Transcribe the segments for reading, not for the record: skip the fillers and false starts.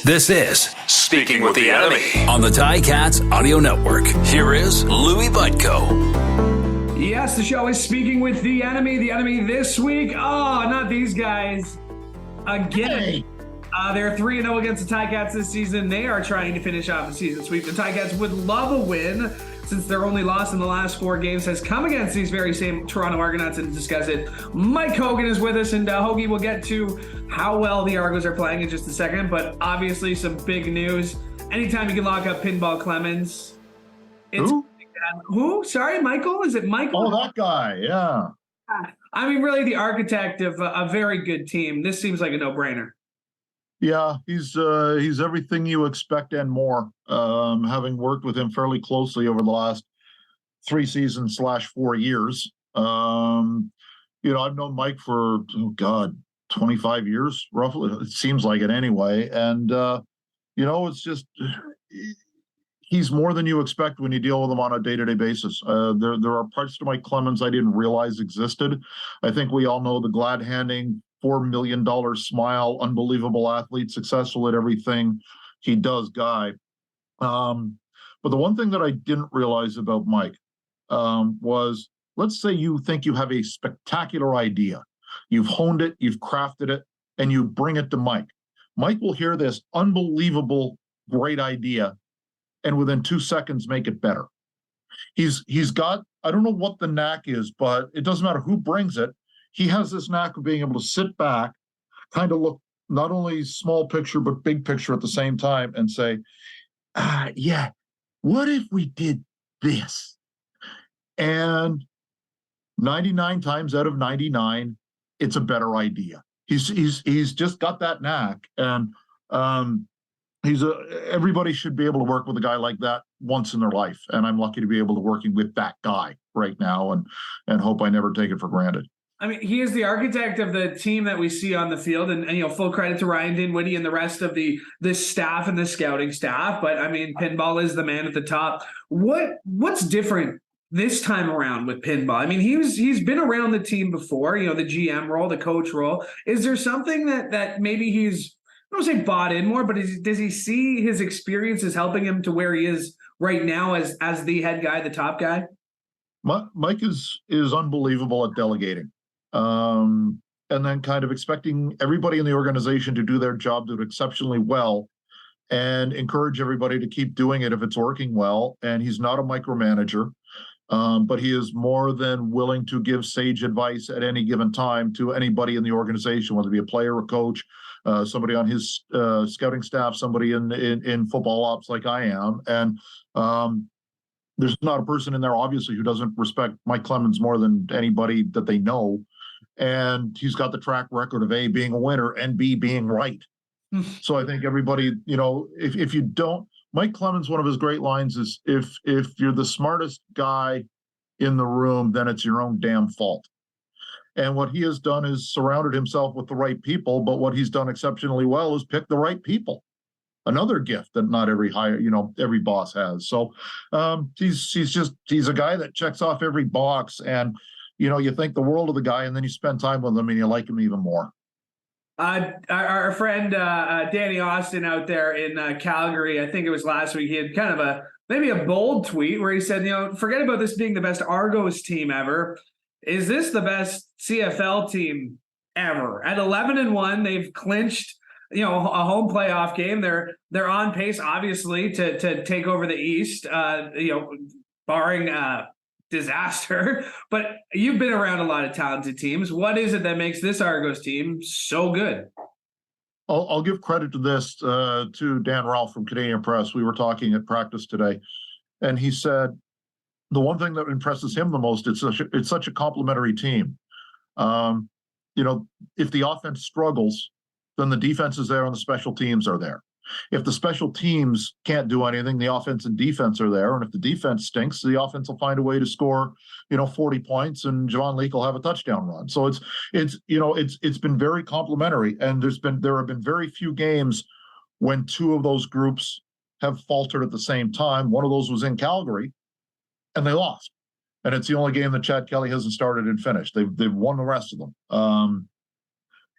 This is Speaking with the Enemy on the Ticats Audio Network. Here is Louie Butko. Yes, the show is Speaking with the Enemy. The Enemy this week. Oh, not these guys. Again. Hey. They're 3-0 against the Ticats this season. They are trying to finish off the season sweep. The Ticats would love a win, since their only loss in the last 4 games has come against these very same Toronto Argonauts. And to discuss it, Mike Hogan is with us, and Hoagie will get to how well the Argos are playing in just a second. But obviously, some big news. Anytime you can lock up Pinball Clemens, it's who? Sorry, Michael? Is it Michael? Oh, that guy. Yeah. I mean, really, the architect of a very good team. This seems like a no-brainer. Yeah, he's everything you expect and more. Having worked with him fairly closely over the last 3 seasons / 4 years. I've known Mike for 25 years, roughly. It seems like it anyway. And it's just he's more than you expect when you deal with him on a day-to-day basis. There are parts to Mike Clemens I didn't realize existed. I think we all know the glad-handing $4 million smile, unbelievable athlete, successful at everything he does guy. But the one thing that I didn't realize about Mike was, let's say you think you have a spectacular idea. You've honed it, you've crafted it, and you bring it to Mike. Mike will hear this unbelievable, great idea, and within 2 seconds make it better. He's got, I don't know what the knack is, but it doesn't matter who brings it. He has this knack of being able to sit back, kind of look not only small picture, but big picture at the same time and say, what if we did this? And 99 times out of 99, it's a better idea. He's just got that knack. And everybody should be able to work with a guy like that once in their life. And I'm lucky to be able to working with that guy right now and hope I never take it for granted. I mean, he is the architect of the team that we see on the field, and full credit to Ryan Dinwiddie and the rest of the staff and the scouting staff. But I mean, Pinball is the man at the top. What's different this time around with Pinball? I mean, he's been around the team before, the GM role, the coach role. Is there something that maybe he's, I don't say bought in more, but does he see his experiences helping him to where he is right now as the head guy, the top guy? Mike is unbelievable at delegating. And then kind of expecting everybody in the organization to do their job, do it exceptionally well, and encourage everybody to keep doing it if it's working well. And he's not a micromanager, but he is more than willing to give sage advice at any given time to anybody in the organization, whether it be a player, a coach, somebody on his scouting staff, somebody in football ops like I am. And there's not a person in there, obviously, who doesn't respect Mike Clemens more than anybody that they know. And he's got the track record of A, being a winner, and B, being right. So I think everybody, if you don't, Mike Clemens, one of his great lines is, if you're the smartest guy in the room, then it's your own damn fault. And what he has done is surrounded himself with the right people, but what he's done exceptionally well is pick the right people. Another gift that not every every boss has. So he's a guy that checks off every box, and you think the world of the guy, and then you spend time with him and you like him even more. Our friend Danny Austin out there in Calgary, I think it was last week, he had kind of maybe a bold tweet where he said, forget about this being the best Argos team ever. Is this the best CFL team ever? At 11-1, they've clinched a home playoff game. They're on pace, obviously, to take over the East, barring disaster. But you've been around a lot of talented teams. What is it that makes this Argos team so good? I'll give credit to this to Dan Ralph from Canadian Press. We were talking at practice today, and he said the one thing that impresses him the most, it's such a complementary team. If the offense struggles, then the defense is there and the special teams are there. If the special teams can't do anything, the offense and defense are there. And if the defense stinks, the offense will find a way to score, 40 points, and Javon Leake will have a touchdown run. So it's been very complimentary. And there have been very few games when two of those groups have faltered at the same time. One of those was in Calgary, and they lost. And it's the only game that Chad Kelly hasn't started and finished. They've won the rest of them.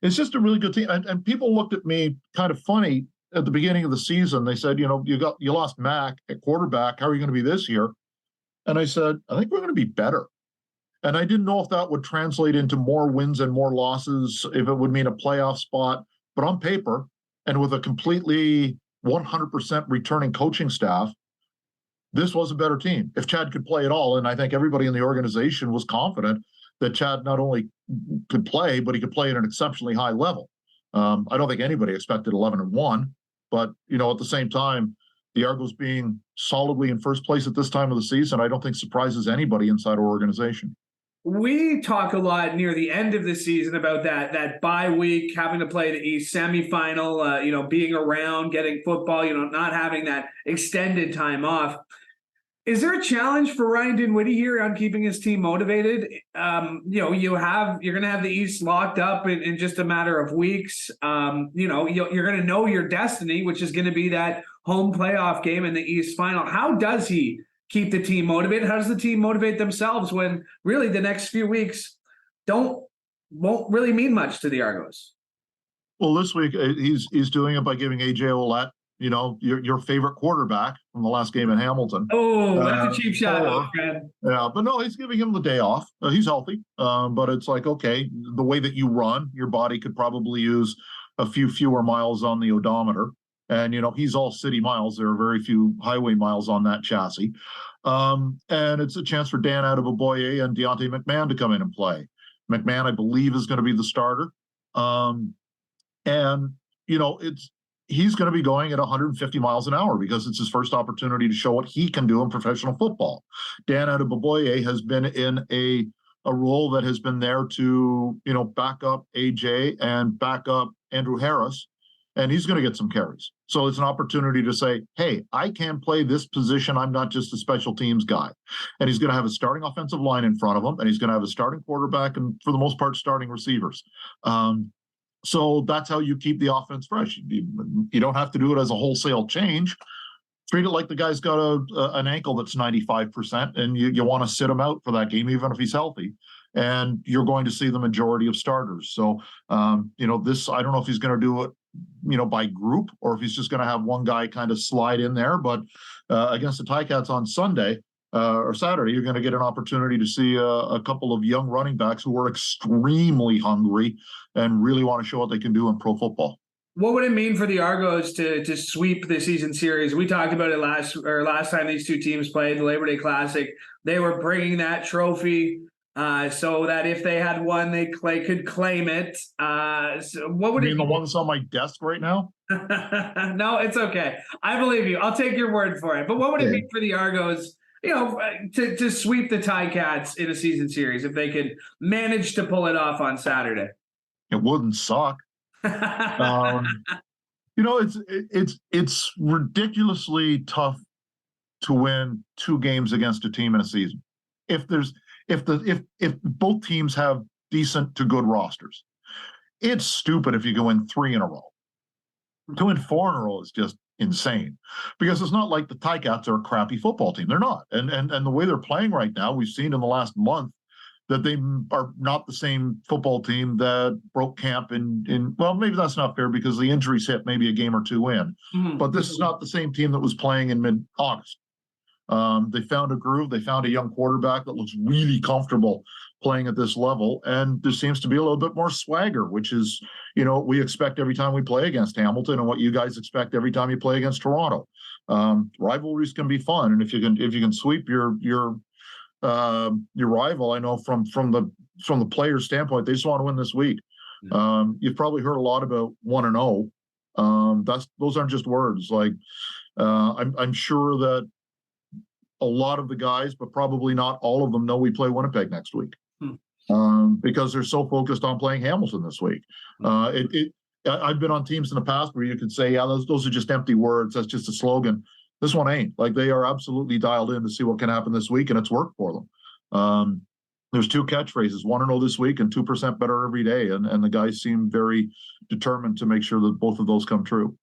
It's just a really good team. And people looked at me kind of funny at the beginning of the season, they said, you lost Mac at quarterback. How are you going to be this year? And I said, I think we're going to be better. And I didn't know if that would translate into more wins and more losses, if it would mean a playoff spot. But on paper, and with a completely 100% returning coaching staff, this was a better team. If Chad could play at all, and I think everybody in the organization was confident that Chad not only could play, but he could play at an exceptionally high level. I don't think anybody expected 11-1, but at the same time, the Argos being solidly in first place at this time of the season, I don't think surprises anybody inside our organization. We talk a lot near the end of the season about that bye week, having to play the East semifinal, being around, getting football, not having that extended time off. Is there a challenge for Ryan Dinwiddie here on keeping his team motivated? You're going to have the East locked up in just a matter of weeks. You're going to know your destiny, which is going to be that home playoff game in the East final. How does he keep the team motivated? How does the team motivate themselves when really the next few weeks won't really mean much to the Argos? Well, this week he's doing it by giving AJ Ouellette, your favorite quarterback from the last game in Hamilton. Oh, that's a cheap shot, man. Yeah, but no, he's giving him the day off. He's healthy, but it's like, okay, the way that you run, your body could probably use a few fewer miles on the odometer. And, he's all city miles. There are very few highway miles on that chassis. And it's a chance for Dan Adeboboye and Deontay McMahon to come in and play. McMahon, I believe, is going to be the starter. He's going to be going at 150 miles an hour because it's his first opportunity to show what he can do in professional football. Dan Adeboboye has been in a role that has been there to, back up AJ and back up Andrew Harris, and he's going to get some carries. So it's an opportunity to say, hey, I can play this position. I'm not just a special teams guy. And he's going to have a starting offensive line in front of him, and he's going to have a starting quarterback and, for the most part, starting receivers. So that's how you keep the offense fresh. You don't have to do it as a wholesale change. Treat it like the guy's got an ankle that's 95%, and you want to sit him out for that game, even if he's healthy. And you're going to see the majority of starters. So, this, I don't know if he's going to do it, by group, or if he's just going to have one guy kind of slide in there. But against the Ticats on Sunday or Saturday, you're going to get an opportunity to see a couple of young running backs who are extremely hungry and really want to show what they can do in pro football. What would it mean for the Argos to sweep the season series? We talked about it last time these two teams played, the Labor Day Classic. They were bringing that trophy so that if they had won, they could claim it. So what would it mean? The one that's on my desk right now? No, it's okay. I believe you. I'll take your word for it. But what would it mean for the Argos, to sweep the Ticats in a season series if they could manage to pull it off on Saturday? It wouldn't suck. It's ridiculously tough to win two games against a team in a season. If both teams have decent to good rosters, it's stupid if you go in 3 in a row. To win 4 in a row is just insane, because it's not like the Ticats are a crappy football team. They're not, and the way they're playing right now, we've seen in the last month that they are not the same football team that broke camp in well, maybe that's not fair because the injuries hit maybe a game or two in. Mm-hmm. But this is not the same team that was playing in mid-August. They found a groove. They found a young quarterback that looks really comfortable playing at this level. And there seems to be a little bit more swagger, which is, we expect every time we play against Hamilton and what you guys expect every time you play against Toronto. Rivalries can be fun. And if you can sweep your rival, I know from the player's standpoint, they just want to win this week. You've probably heard a lot about 1-0. Those aren't just words. Like I'm sure that a lot of the guys, but probably not all of them, know we play Winnipeg next week because they're so focused on playing Hamilton this week. I've been on teams in the past where you could say, yeah, those are just empty words. That's just a slogan. This one ain't. Like, they are absolutely dialed in to see what can happen this week, and it's worked for them. There's 2 catchphrases, 1-0 this week and 2% better every day. And the guys seem very determined to make sure that both of those come true.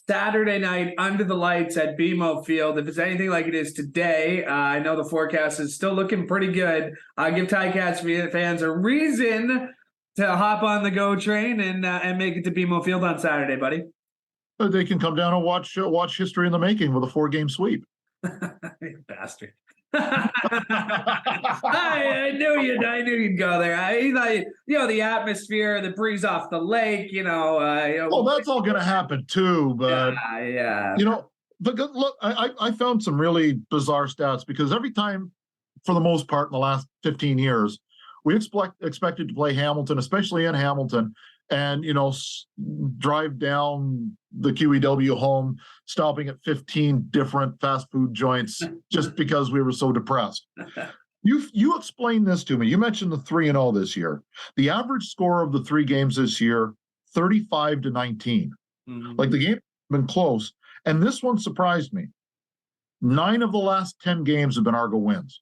Saturday night under the lights at BMO Field. If it's anything like it is today, I know the forecast is still looking pretty good. Give Ticats fans a reason to hop on the GO train and make it to BMO Field on Saturday, buddy. They can come down and watch history in the making with a 4-game sweep. Bastard. I knew you'd go there. I thought, the atmosphere, the breeze off the lake, Well, that's all going to happen too, but yeah. But look, I found some really bizarre stats because every time, for the most part, in the last 15 years, we expected to play Hamilton, especially in Hamilton, and drive down the QEW home, stopping at 15 different fast food joints just because we were so depressed. You explained this to me. You mentioned the 3-0 this year. The average score of the 3 games this year, 35-19. Mm-hmm. Like, the game has been close. And this one surprised me. 9 of the last 10 games have been Argo wins.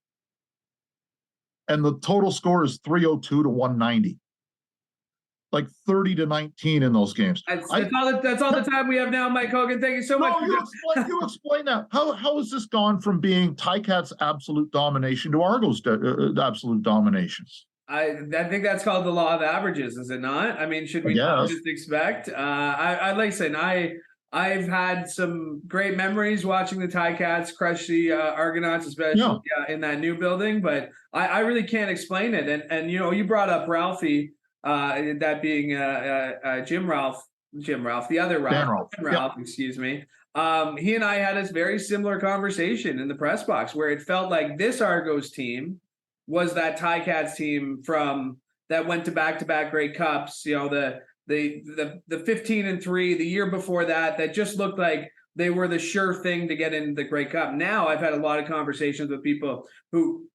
And the total score is 302-190. Like 30-19 in those games. That's all the time we have now, Mike Hogan. Thank you so much. You explain that. How has this gone from being Ticats' absolute domination to Argos' absolute domination? I think that's called the law of averages, is it not? I mean, should we not just expect? I like saying I've had some great memories watching the Ticats crush the Argonauts, especially in that new building. But I really can't explain it. And you brought up Ralphie, that being Jim Ralph, the other Ralph, Ralph, excuse me. He and I had a very similar conversation in the press box where it felt like this Argos team was that Ticats team from that went to back-to-back Grey Cups. The 15-3 the year before that just looked like they were the sure thing to get into the Grey Cup. Now I've had a lot of conversations with people who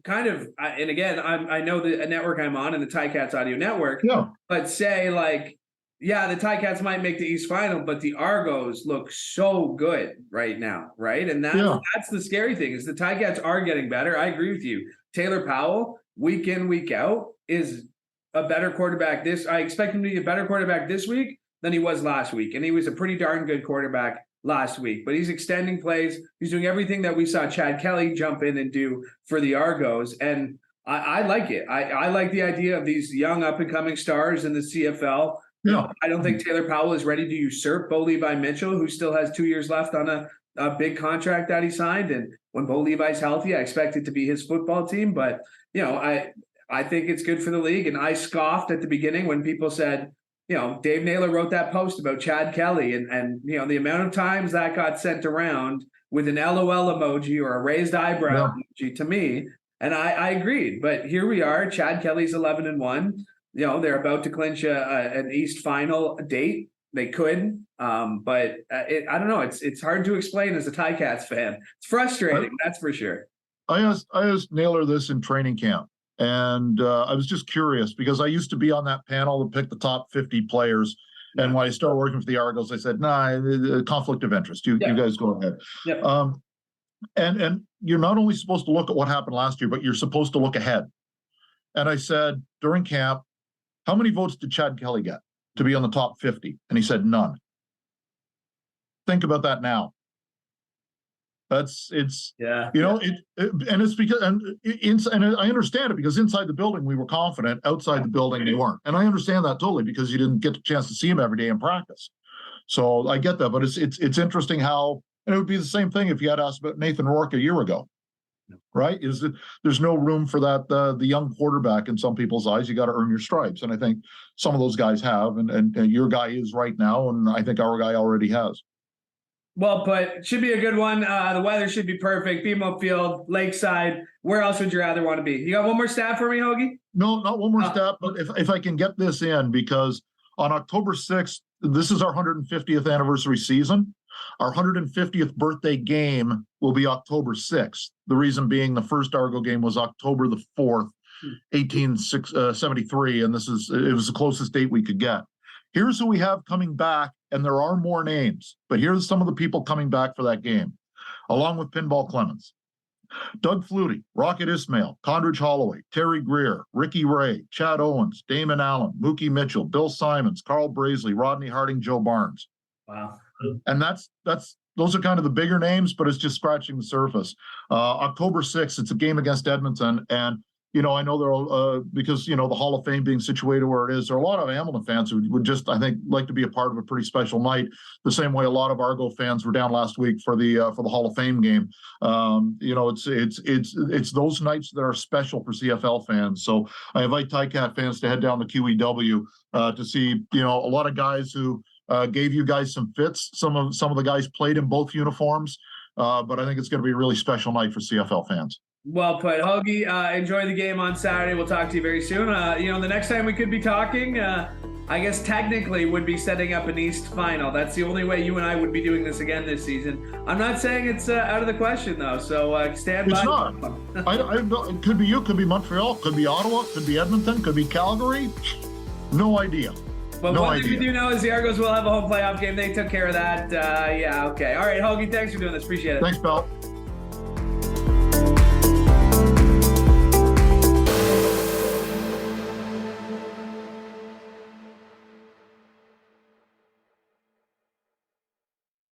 kind of, and again, I know the network I'm on in the Ticats audio network, but say like, the Ticats might make the East Final, but the Argos look so good right now, right? And that's the scary thing is the Ticats are getting better. I agree with you. Taylor Powell, week in, week out, is a better quarterback. I expect him to be a better quarterback this week than he was last week. And he was a pretty darn good quarterback last week, but he's extending plays. He's doing everything that we saw Chad Kelly jump in and do for the Argos. And I like it. I like the idea of these young up and coming stars in the CFL. I don't think Taylor Powell is ready to usurp Bo Levi Mitchell, who still has 2 years left on a big contract that he signed. And when Bo Levi's healthy, I expect it to be his football team. But, I think it's good for the league. And I scoffed at the beginning when people said, Dave Naylor wrote that post about Chad Kelly and the amount of times that got sent around with an LOL emoji or a raised eyebrow emoji to me. And I agreed. But here we are. Chad Kelly's 11-1. They're about to clinch an East Final date. They could. But I don't know. It's hard to explain as a Ticats fan. It's frustrating. That's for sure. I asked Naylor this in training camp. And I was just curious because I used to be on that panel to pick the top 50 players. Yeah. And when I started working for the Argos, I said, conflict of interest. You guys go ahead. Yeah. And you're not only supposed to look at what happened last year, but you're supposed to look ahead. And I said, during camp, how many votes did Chad Kelly get to be on the top 50? And he said, none. Think about that now. And it's because and I understand it because inside the building we were confident, outside the building they weren't, and I understand that totally because you didn't get a chance to see him every day in practice. So I get that, but it's interesting how, and it would be the same thing if you had asked about Nathan Rourke a year ago, right? There's no room for that the young quarterback in some people's eyes. You got to earn your stripes, and I think some of those guys have, and your guy is right now, and I think our guy already has. Well, but should be a good one. The weather should be perfect. BMO Field, Lakeside. Where else would you rather want to be? You got one more stat for me, Hoagie? No, not one more stat, but if I can get this in, because on October 6th, this is our 150th anniversary season. Our 150th birthday game will be October 6th. The reason being the first Argo game was October the 4th, 1873, and it was the closest date we could get. Here's who we have coming back, and there are more names, but here's some of the people coming back for that game, along with Pinball Clemens. Doug Flutie, Rocket Ismail, Condridge Holloway, Terry Greer, Ricky Ray, Chad Owens, Damon Allen, Mookie Mitchell, Bill Simons, Carl Braisley, Rodney Harding, Joe Barnes. Wow. And those are kind of the bigger names, but it's just scratching the surface. October 6th, it's a game against Edmonton, and I know there are, because, the Hall of Fame being situated where it is, there are a lot of Hamilton fans who would just, I think, like to be a part of a pretty special night, the same way a lot of Argo fans were down last week for the Hall of Fame game. It's those nights that are special for CFL fans. So I invite Ticat fans to head down to QEW to see, a lot of guys who gave you guys some fits. Some of the guys played in both uniforms, but I think it's going to be a really special night for CFL fans. Well put. Hoagie, enjoy the game on Saturday. We'll talk to you very soon. The next time we could be talking, I guess technically would be setting up an East final. That's the only way you and I would be doing this again this season. I'm not saying it's out of the question, though, so stand by. It's not. It could be you, could be Montreal, could be Ottawa, could be Edmonton, could be Calgary. No idea. But one thing we do know is the Argos will have a home playoff game. They took care of that. Okay. All right, Hoagie, thanks for doing this. Appreciate it. Thanks, pal.